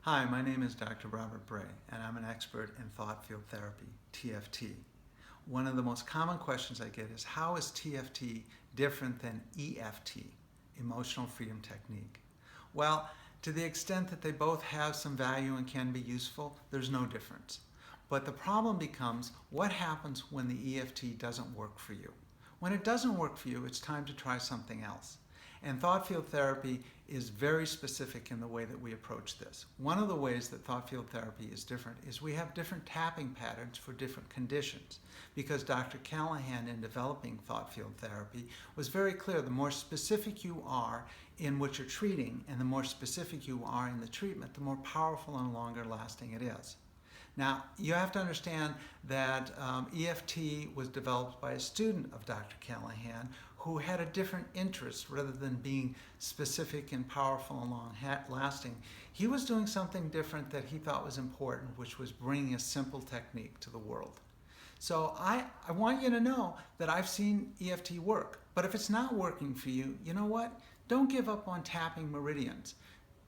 Hi, my name is Dr. Robert Bray, and I'm an expert in thought field therapy, TFT. One of the most common questions I get is, how is TFT different than EFT, Emotional Freedom Technique? Well, to the extent that they both have some value and can be useful, there's no difference. But the problem becomes, what happens when the EFT doesn't work for you? When it doesn't work for you, it's time to try something else. And thought field therapy is very specific in the way that we approach this. One of the ways that thought field therapy is different is we have different tapping patterns for different conditions. Because Dr. Callahan, in developing thought field therapy, was very clear: the more specific you are in what you're treating and the more specific you are in the treatment, the more powerful and longer lasting it is. Now, you have to understand that EFT was developed by a student of Dr. Callahan who had a different interest. Rather than being specific and powerful and long-lasting, he was doing something different that he thought was important, which was bringing a simple technique to the world. So I want you to know that I've seen EFT work, but if it's not working for you, you know what? Don't give up on tapping meridians.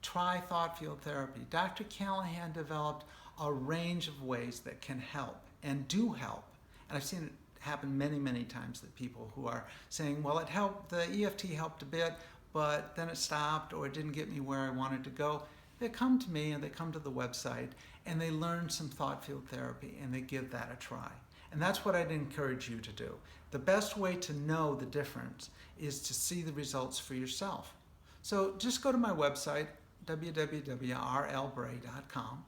Try thought field therapy. Dr. Callahan developed a range of ways that can help and do help. And I've seen it happen many, many times, that people who are saying, well, it helped, the EFT helped a bit, but then it stopped, or it didn't get me where I wanted to go. They come to me and they come to the website and they learn some thought field therapy and they give that a try. And that's what I'd encourage you to do. The best way to know the difference is to see the results for yourself. So just go to my website, www.rlbray.com.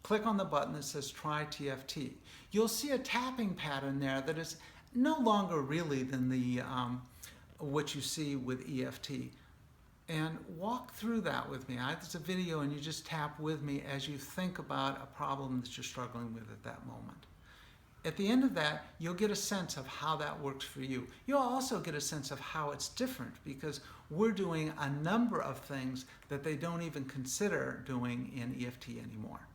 Click on the button that says Try TFT. You'll see a tapping pattern there that is no longer really than the what you see with EFT. And walk through that with me. It's a video, and you just tap with me as you think about a problem that you're struggling with at that moment. At the end of that, you'll get a sense of how that works for you. You'll also get a sense of how it's different, because we're doing a number of things that they don't even consider doing in EFT anymore.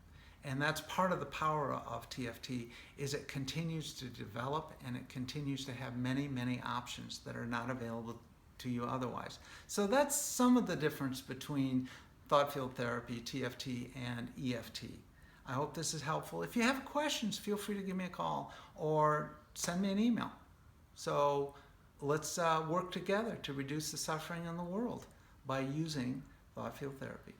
And that's part of the power of TFT, is it continues to develop and it continues to have many, many options that are not available to you otherwise. So that's some of the difference between thought field therapy, TFT, and EFT. I hope this is helpful. If you have questions, feel free to give me a call or send me an email. So let's work together to reduce the suffering in the world by using thought field therapy.